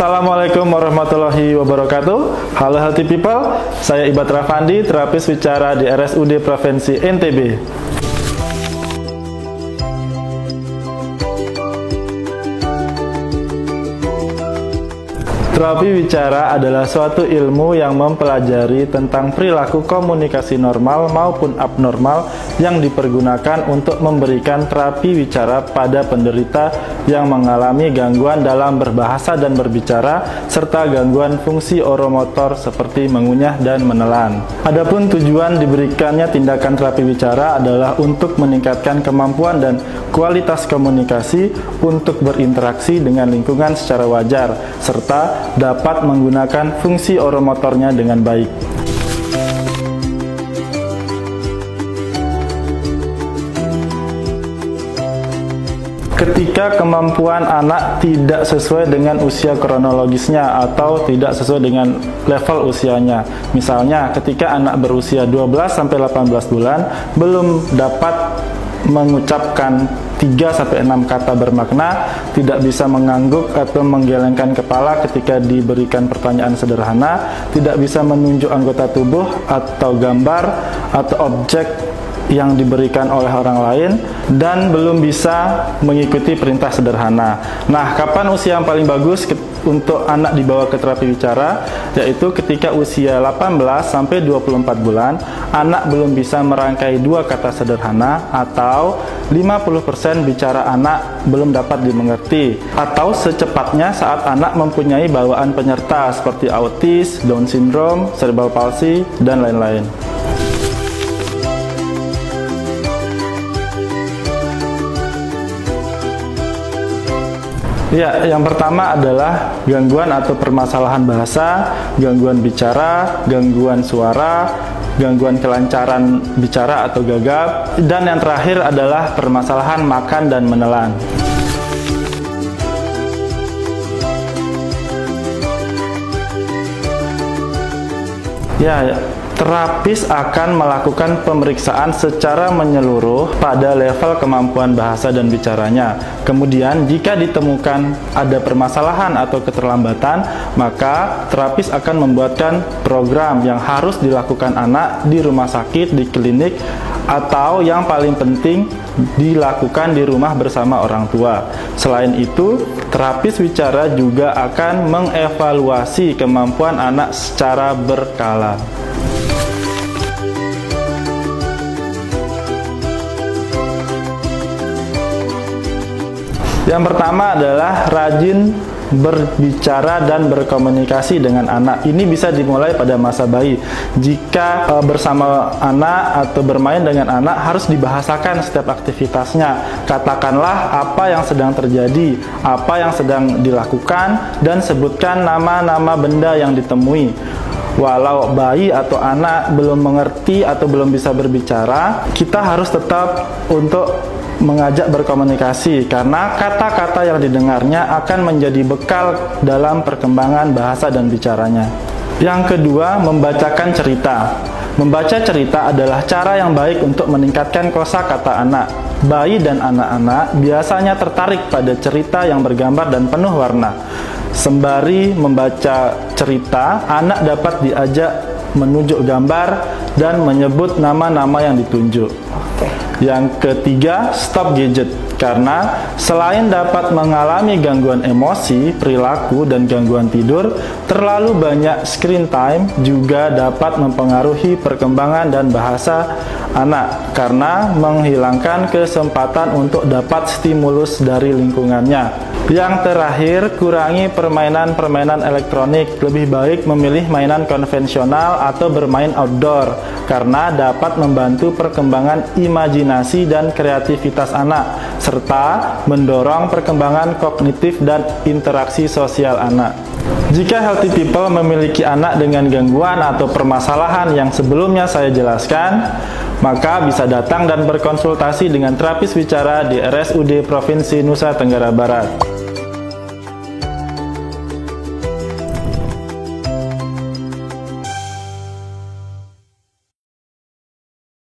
Assalamualaikum warahmatullahi wabarakatuh. Halo Healthy People, saya Ibad Rafandi, terapis bicara di RSUD Provinsi NTB. Terapi bicara adalah suatu ilmu yang mempelajari tentang perilaku komunikasi normal maupun abnormal yang dipergunakan untuk memberikan terapi bicara pada penderita yang mengalami gangguan dalam berbahasa dan berbicara serta gangguan fungsi oromotor seperti mengunyah dan menelan. Adapun tujuan diberikannya tindakan terapi bicara adalah untuk meningkatkan kemampuan dan kualitas komunikasi untuk berinteraksi dengan lingkungan secara wajar serta dapat menggunakan fungsi oromotornya dengan baik. Ketika kemampuan anak tidak sesuai dengan usia kronologisnya atau tidak sesuai dengan level usianya. Misalnya, ketika anak berusia 12-18 bulan belum dapat mengucapkan 3-6 kata bermakna, tidak bisa mengangguk atau menggelengkan kepala ketika diberikan pertanyaan sederhana, tidak bisa menunjuk anggota tubuh atau gambar atau objek yang diberikan oleh orang lain, dan belum bisa mengikuti perintah sederhana. Nah, kapan usia yang paling bagus untuk anak dibawa ke terapi bicara? Yaitu ketika usia 18-24 bulan, anak belum bisa merangkai 2 kata sederhana, atau 50% bicara anak belum dapat dimengerti, atau secepatnya saat anak mempunyai bawaan penyerta seperti autis, Down syndrome, cerebral palsy, dan lain-lain. Ya, yang pertama adalah gangguan atau permasalahan bahasa, gangguan bicara, gangguan suara, gangguan kelancaran bicara atau gagap, dan yang terakhir adalah permasalahan makan dan menelan. Ya, terapis akan melakukan pemeriksaan secara menyeluruh pada level kemampuan bahasa dan bicaranya. Kemudian, jika ditemukan ada permasalahan atau keterlambatan, maka terapis akan membuatkan program yang harus dilakukan anak di rumah sakit, di klinik, atau yang paling penting dilakukan di rumah bersama orang tua. Selain itu, terapis bicara juga akan mengevaluasi kemampuan anak secara berkala. Yang pertama adalah rajin berbicara dan berkomunikasi dengan anak. Ini bisa dimulai pada masa bayi. Jika bersama anak atau bermain dengan anak, harus dibahasakan setiap aktivitasnya. Katakanlah apa yang sedang terjadi, apa yang sedang dilakukan, dan sebutkan nama-nama benda yang ditemui. Walau bayi atau anak belum mengerti atau belum bisa berbicara, kita harus tetap untuk mengajak berkomunikasi, karena kata-kata yang didengarnya akan menjadi bekal dalam perkembangan bahasa dan bicaranya. Yang kedua, membacakan cerita. Membaca cerita adalah cara yang baik untuk meningkatkan kosakata anak. Bayi dan anak-anak biasanya tertarik pada cerita yang bergambar dan penuh warna. Sembari membaca cerita, anak dapat diajak menunjuk gambar dan menyebut nama-nama yang ditunjuk. Yang ketiga, stop gadget. Karena selain dapat mengalami gangguan emosi, perilaku, dan gangguan tidur, terlalu banyak screen time juga dapat mempengaruhi perkembangan dan bahasa anak karena menghilangkan kesempatan untuk dapat stimulus dari lingkungannya. Yang terakhir, kurangi permainan-permainan elektronik. Lebih baik memilih mainan konvensional atau bermain outdoor karena dapat membantu perkembangan imajinasi dan kreativitas anak serta mendorong perkembangan kognitif dan interaksi sosial anak. Jika Healthy People memiliki anak dengan gangguan atau permasalahan yang sebelumnya saya jelaskan, maka bisa datang dan berkonsultasi dengan terapis bicara di RSUD Provinsi Nusa Tenggara Barat.